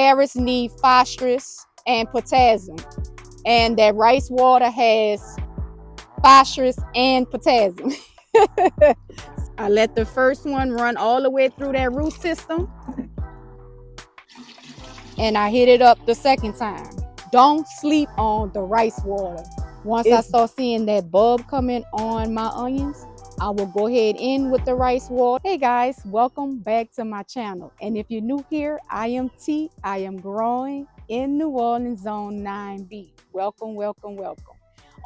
Carrots need phosphorus and potassium, and that rice water has phosphorus and potassium. I let the first one run all the way through that root system, and I hit it up the second time. Don't sleep on the rice water. Once I start seeing that bulb coming on my onions, I will go ahead in with the rice water. Hey guys, welcome back to my channel. And if you're new here, I am T. I am growing in New Orleans Zone 9B. Welcome, welcome, welcome.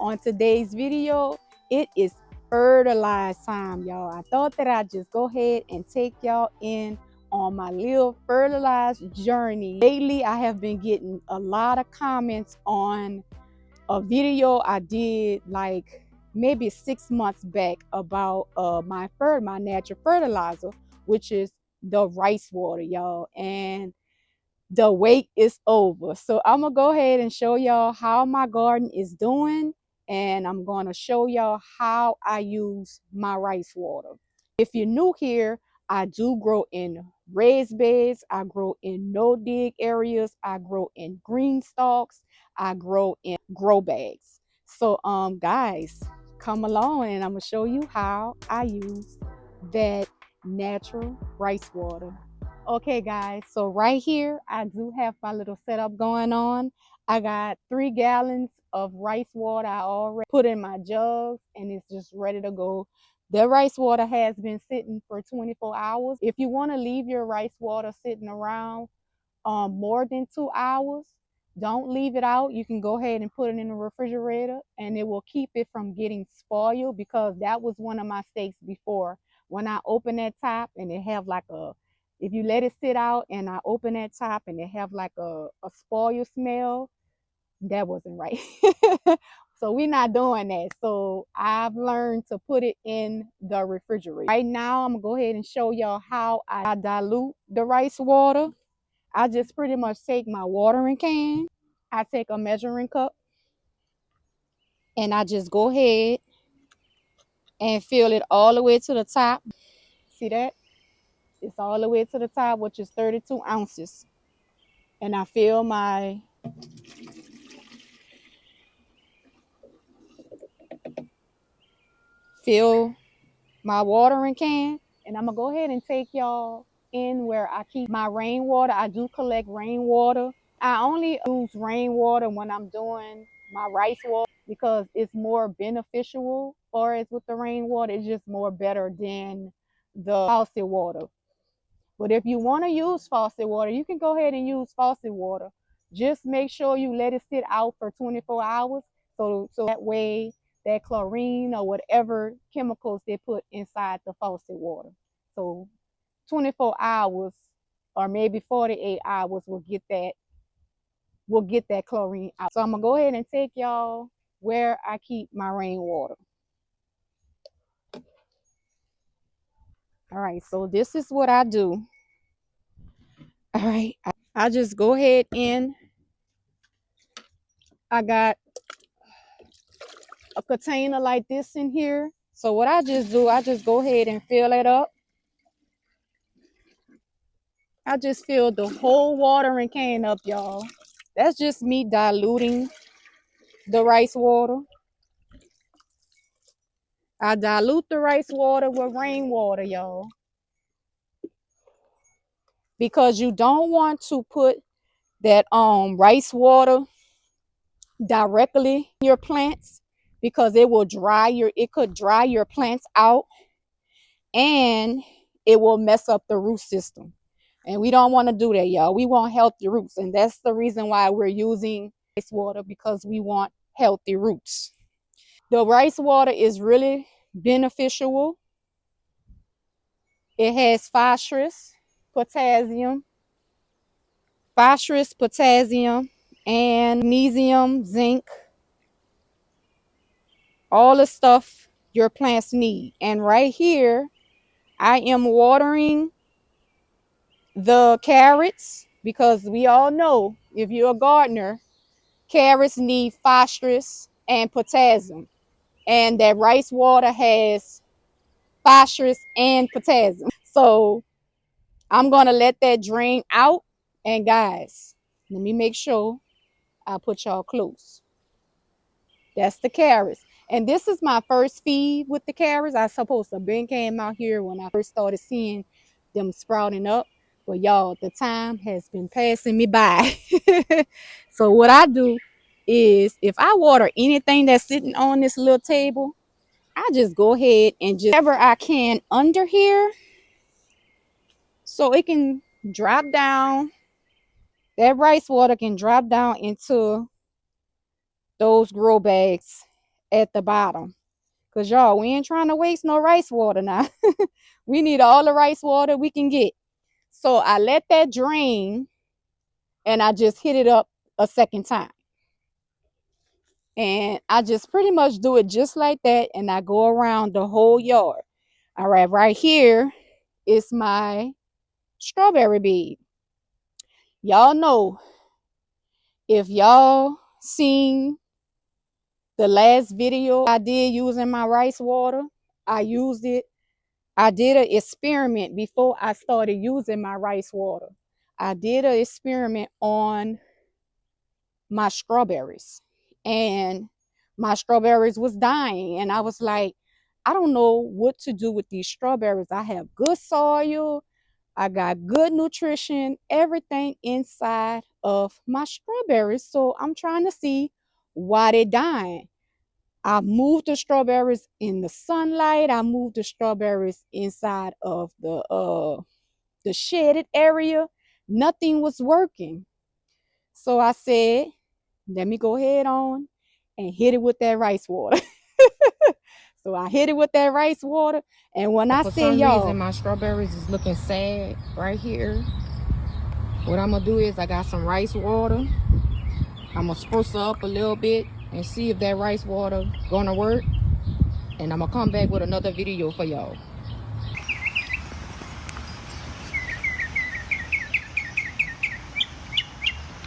On today's video, it is fertilize time, y'all. I thought that I'd just go ahead and take y'all in on my little fertilized journey. Lately, I have been getting a lot of comments on a video I did like maybe 6 months back about my natural fertilizer, which is the rice water, y'all. And the wait is over. So I'm gonna go ahead and show y'all how my garden is doing, and I'm gonna show y'all how I use my rice water. If you're new here, I do grow in raised beds, I grow in no dig areas, I grow in green stalks, I grow in grow bags. So guys, come along and I'm gonna show you how I use that natural rice water. Okay guys, so right here I do have my little setup going on. I got 3 gallons of rice water I already put in my jugs, and it's just ready to go. The rice water has been sitting for 24 hours. If you want to leave your rice water sitting around more than 2 hours, don't leave it out. You can go ahead and put it in the refrigerator, and it will keep it from getting spoiled, because that was one of my mistakes before. When I open that top and it have like if you let it sit out and I open that top and it have like a spoil smell, that wasn't right. So we're not doing that. So I've learned to put it in the refrigerator. Right now, I'm gonna go ahead and show y'all how I dilute the rice water. I just pretty much take my watering can, I take a measuring cup, and I just go ahead and fill it all the way to the top. See that? It's all the way to the top, which is 32 ounces. And I fill my watering can, and I'm gonna go ahead and take y'all in where I keep my rainwater. I do collect rainwater. I only use rainwater when I'm doing my rice water, because it's more beneficial. Or as with the rainwater, it's just more better than the faucet water. But if you want to use faucet water, you can go ahead and use faucet water. Just make sure you let it sit out for 24 hours. So that way that chlorine or whatever chemicals they put inside the faucet water. So 24 hours or maybe 48 hours will get that chlorine out. So I'm gonna go ahead and take y'all where I keep my rainwater. All right, so this is what I do. All right, I just go ahead and I got a container like this in here. So what I just do, I just go ahead and fill it up. I just fill the whole watering can up, y'all. That's just me diluting the rice water. I dilute the rice water with rainwater, y'all, because you don't want to put that rice water directly in your plants, because it will it could dry your plants out, and it will mess up the root system. And we don't want to do that, y'all. We want healthy roots. And that's the reason why we're using rice water, because we want healthy roots. The rice water is really beneficial. It has potassium, and magnesium, zinc, all the stuff your plants need. And right here, I am watering the carrots, because we all know, if you're a gardener, carrots need phosphorus and potassium, and that rice water has phosphorus and potassium. So I'm going to let that drain out, And guys, let me make sure I put y'all close. That's the carrots. And this is my first feed with the carrots. I supposed to been came out here when I first started seeing them sprouting up. But y'all, the time has been passing me by. So what I do is if I water anything that's sitting on this little table, I just go ahead and just whatever I can under here so it can drop down. That rice water can drop down into those grow bags at the bottom. Because y'all, we ain't trying to waste no rice water now. We need all the rice water we can get. So I let that drain and I just hit it up a second time. And I just pretty much do it just like that. And I go around the whole yard. All right here is my strawberry bed. Y'all know, if y'all seen the last video I did using my rice water, I used it. I did an experiment before I started using my rice water. I did an experiment on my strawberries, and my strawberries was dying. And I was like, I don't know what to do with these strawberries. I have good soil. I got good nutrition, everything inside of my strawberries. So I'm trying to see why they're dying. I moved the strawberries in the sunlight. I moved the strawberries inside of the shaded area. Nothing was working. So I said, let me go ahead on and hit it with that rice water. So I hit it with that rice water. And when I say, y'all, for some reason my strawberries is looking sad right here. What I'm gonna do is I got some rice water. I'm gonna spruce her up a little bit and see if that rice water gonna work. And I'm gonna come back with another video for y'all.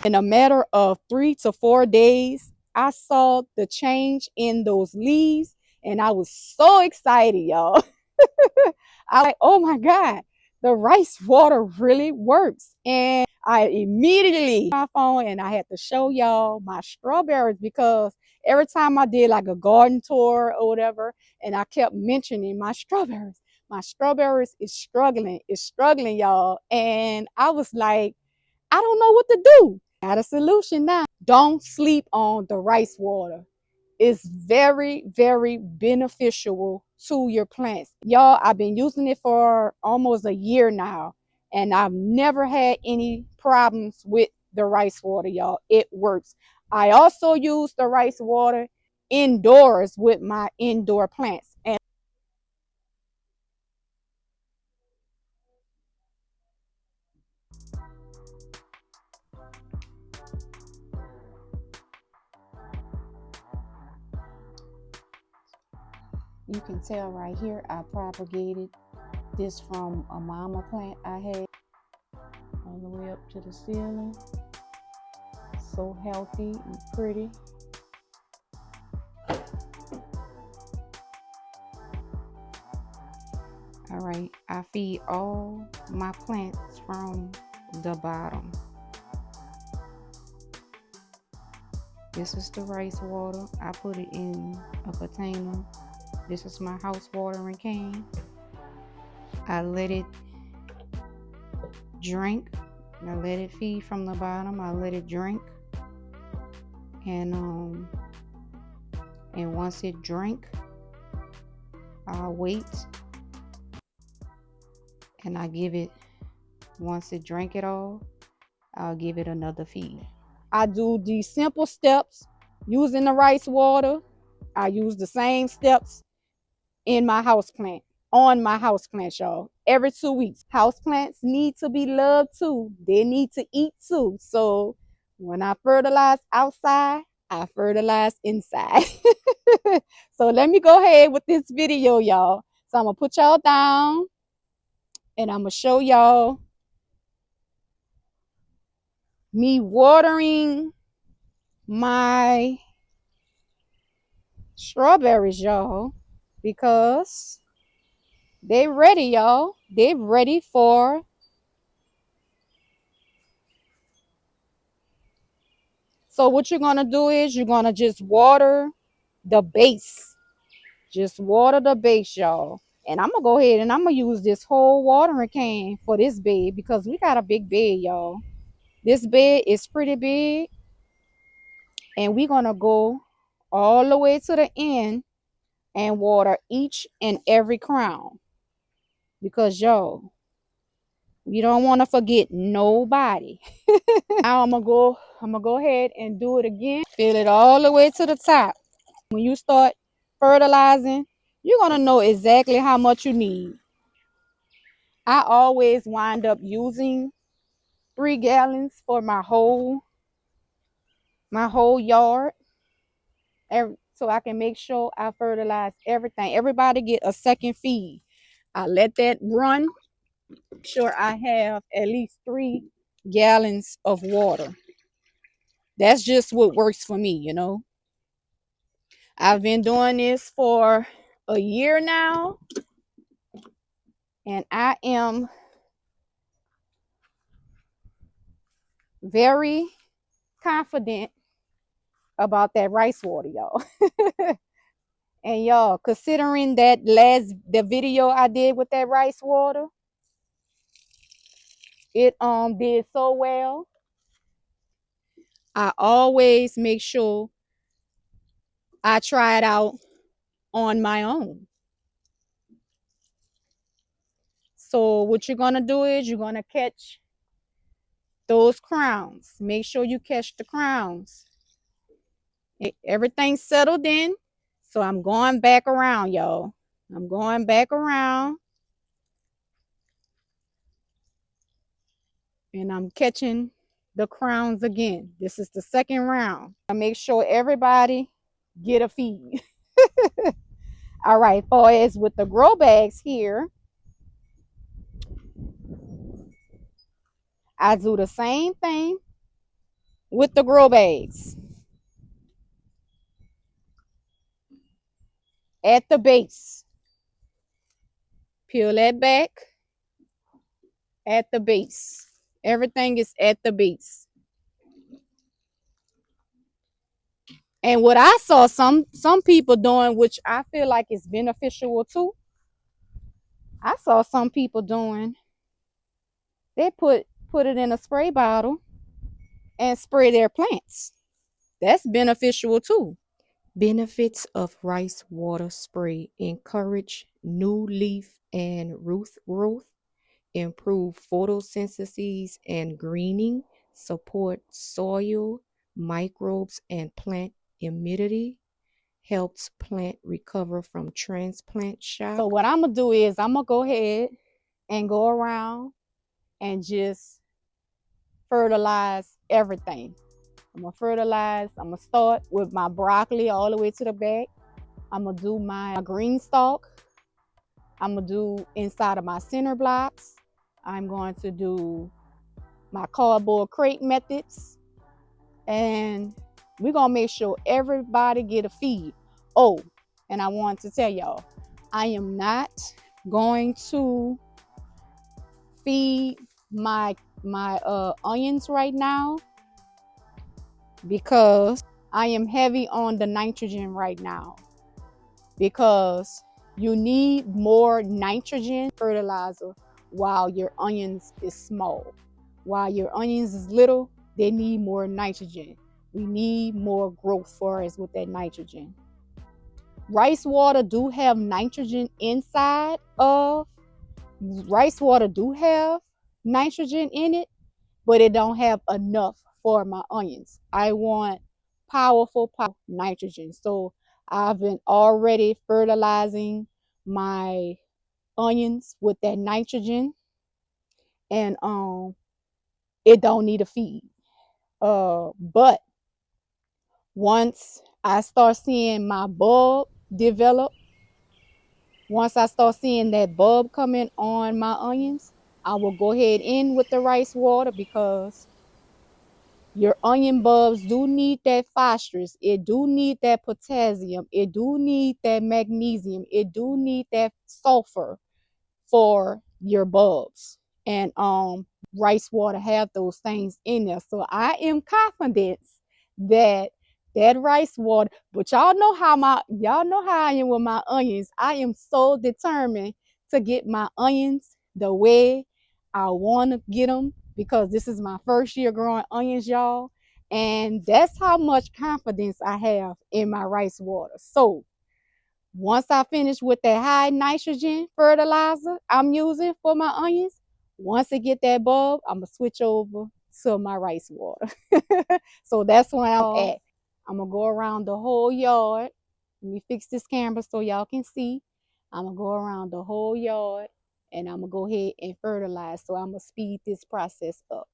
In a matter of 3 to 4 days, I saw the change in those leaves, and I was so excited, y'all. I was like, oh my God, the rice water really works. And I immediately my phone and I had to show y'all my strawberries, because every time I did like a garden tour or whatever, and I kept mentioning my strawberries is struggling, y'all. And I was like, I don't know what to do. Got a solution now. Don't sleep on the rice water. It's very, very beneficial to your plants. Y'all, I've been using it for almost a year now, and I've never had any problems with the rice water, y'all. It works. I also use the rice water indoors with my indoor plants. And you can tell right here, I propagated this from a mama plant I had all the way up to the ceiling. So healthy and pretty. All right, I feed all my plants from the bottom. This is the rice water. I put it in a container. This is my house watering can. I let it drink. I let it feed from the bottom. I let it drink. And once it drink, I'll wait. And I give it, once it drank it all, I'll give it another feed. I do these simple steps using the rice water. I use the same steps in my house plant, on my house plant, y'all. Every 2 weeks. House plants need to be loved too. They need to eat too. So when I fertilize outside, I fertilize inside. So let me go ahead with this video, y'all. So I'm gonna put y'all down and I'm gonna show y'all me watering my strawberries, y'all, because they ready, y'all. They ready for So what you're gonna do is you're gonna just water the base. Just water the base, y'all. And I'm gonna go ahead and I'm gonna use this whole watering can for this bed because we got a big bed, y'all. This bed is pretty big, and we're gonna go all the way to the end and water each and every crown because y'all, we don't want to forget nobody. Now I'm gonna go ahead and do it again. Fill it all the way to the top. When you start fertilizing, you're gonna know exactly how much you need. I always wind up using 3 gallons for my whole yard, so I can make sure I fertilize everything. Everybody get a second feed. I let that run. Sure, I have at least 3 gallons of water. That's just what works for me. I've been doing this for a year now, and I am very confident about that rice water, y'all. And y'all, considering the video I did with that rice water, it did so well. I always make sure I try it out on my own. So what you're gonna do is you're gonna catch those crowns. Make sure you catch the crowns. Everything's settled in. So I'm going back around, y'all. I'm going back around and I'm catching the crowns again. This is the second round. I make sure everybody get a feed. All right, far as with the grow bags here, I do the same thing with the grow bags. At the base, peel that back at the base. Everything is at the base. And what I saw some people doing, which I feel like is beneficial too, I saw some people doing, they put it in a spray bottle and spray their plants. That's beneficial too. Benefits of rice water spray: encourage new leaf and root growth, improve photosynthesis and greening, support soil, microbes and plant immunity, helps plant recover from transplant shock. So what I'm gonna do is I'm gonna go ahead and go around and just fertilize everything. I'm gonna fertilize. I'm gonna start with my broccoli all the way to the back. I'm gonna do my green stalk. I'm gonna do inside of my center blocks. I'm going to do my cardboard crate methods, and we're gonna make sure everybody get a feed. Oh, and I want to tell y'all, I am not going to feed my onions right now because I am heavy on the nitrogen right now, because you need more nitrogen fertilizer while your onions is small. While your onions is little, they need more nitrogen. We need more growth for us with that nitrogen. Rice water do have nitrogen inside of rice water do have nitrogen in it, but it don't have enough for my onions. I want powerful nitrogen. So I've been already fertilizing my onions with that nitrogen, and it don't need a feed. But once I start seeing my bulb develop, once I start seeing that bulb coming on my onions, I will go ahead in with the rice water, because your onion bulbs do need that phosphorus. It do need that potassium. It do need that magnesium. It do need that sulfur for your bulbs. And rice water have those things in there. So I am confident that that rice water. But y'all know how I am with my onions. I am so determined to get my onions the way I want to get them because this is my first year growing onions, y'all. And that's how much confidence I have in my rice water. So once I finish with that high nitrogen fertilizer I'm using for my onions, once it get that bulb, I'm gonna switch over to my rice water. So that's where I'm at. I'm gonna go around the whole yard. Let me fix this camera so y'all can see. I'm gonna go around the whole yard and I'm gonna go ahead and fertilize. So I'm gonna speed this process up.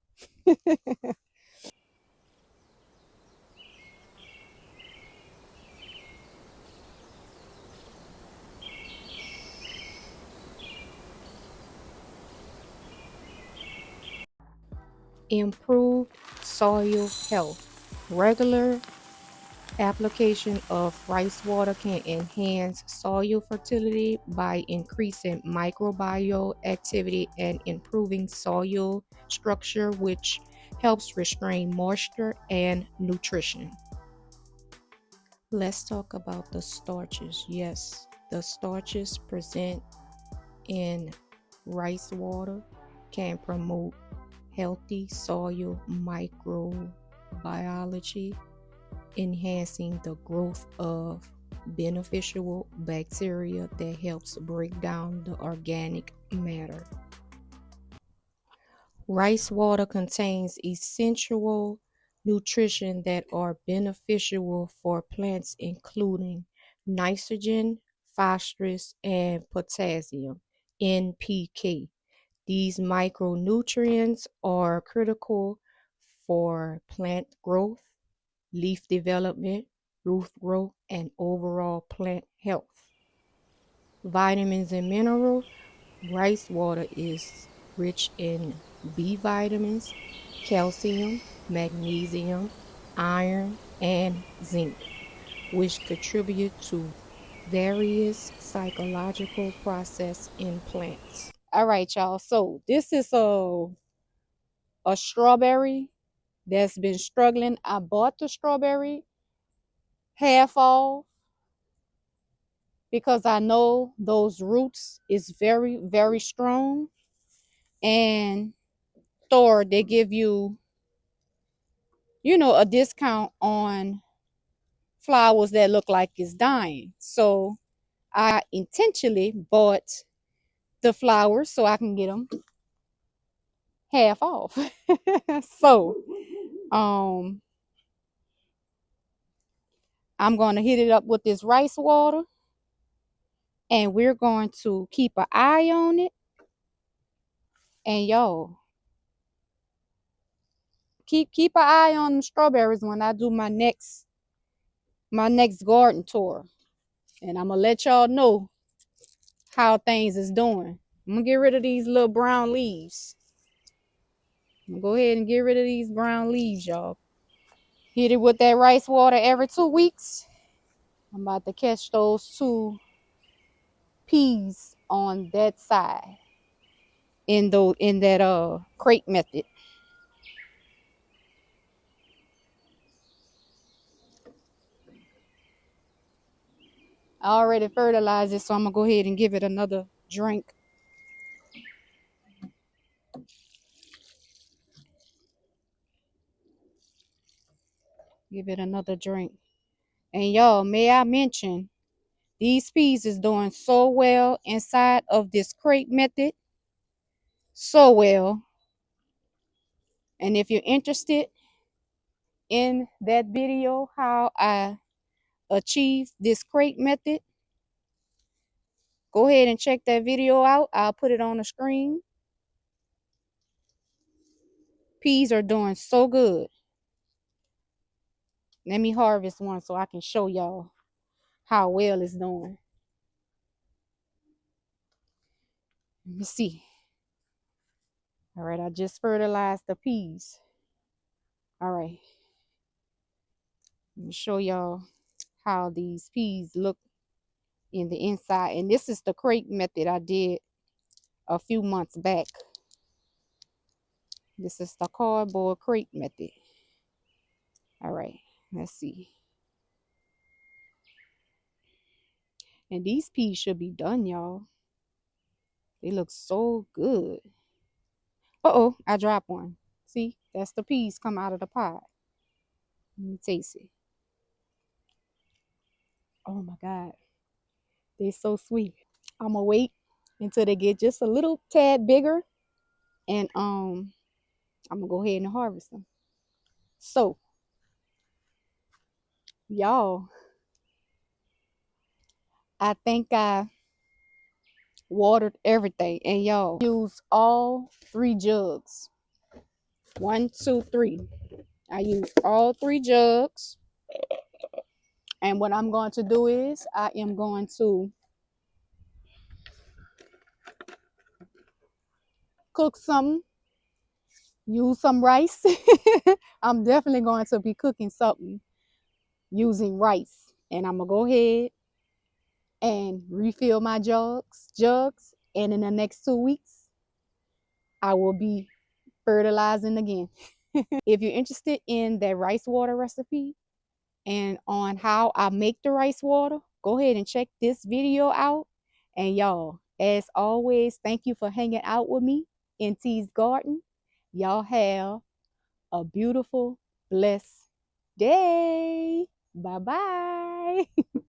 Improved soil health. Regular application of rice water can enhance soil fertility by increasing microbial activity and improving soil structure, which helps restrain moisture and nutrition. Let's talk about the starches. Yes, the starches present in rice water can promote healthy soil microbiology, enhancing the growth of beneficial bacteria that helps break down the organic matter. Rice water contains essential nutrition that are beneficial for plants, including nitrogen, phosphorus, and potassium, NPK. These micronutrients are critical for plant growth, leaf development, root growth, and overall plant health. Vitamins and minerals. Rice water is rich in B vitamins, calcium, magnesium, iron, and zinc, which contribute to various psychological processes in plants. All right, y'all. So this is a strawberry that's been struggling. I bought the strawberry half off because I know those roots is very, very strong. And Thor, they give you, a discount on flowers that look like it's dying. So I intentionally bought the flowers so I can get them half off. So um I'm going to hit it up with this rice water and we're going to keep an eye on it. And yo, keep an eye on the strawberries when I do my next garden tour. And I'm gonna let y'all know how things is doing. I'm gonna get rid of these little brown leaves. I'm gonna go ahead and get rid of these brown leaves, y'all. Hit it with that rice water every 2 weeks. I'm about to catch those two peas on that side in that crate method. I already fertilized it, so I'm gonna go ahead and give it another drink. Give it another drink. And y'all, may I mention, these peas is doing so well inside of this crate method. So well. And if you're interested in that video, how I achieve this crate method, go ahead and check that video out. I'll put it on the screen. Peas are doing so good. Let me harvest one so I can show y'all how well it's doing. Let me see. All right, I just fertilized the peas. All right. Let me show y'all how these peas look in the inside. And this is the crate method I did a few months back. This is the cardboard crate method. All right. Let's see. And these peas should be done, y'all. They look so good. Uh-oh, I dropped one. See, that's the peas come out of the pot. Let me taste it. Oh my God. They're so sweet. I'm gonna wait until they get just a little tad bigger, and I'm gonna go ahead and harvest them. So, y'all, I think I watered everything, and y'all use all 3 jugs. 1, 2, 3. I used all 3 jugs, and what I'm going to do is I am going to cook some, use some rice. I'm definitely going to be cooking something using rice, and I'm gonna go ahead and refill my jugs, and in the next 2 weeks I will be fertilizing again. If you're interested in that rice water recipe and on how I make the rice water, go ahead and check this video out. And y'all, as always, thank you for hanging out with me in T's garden. Y'all have a beautiful, blessed day. Bye bye.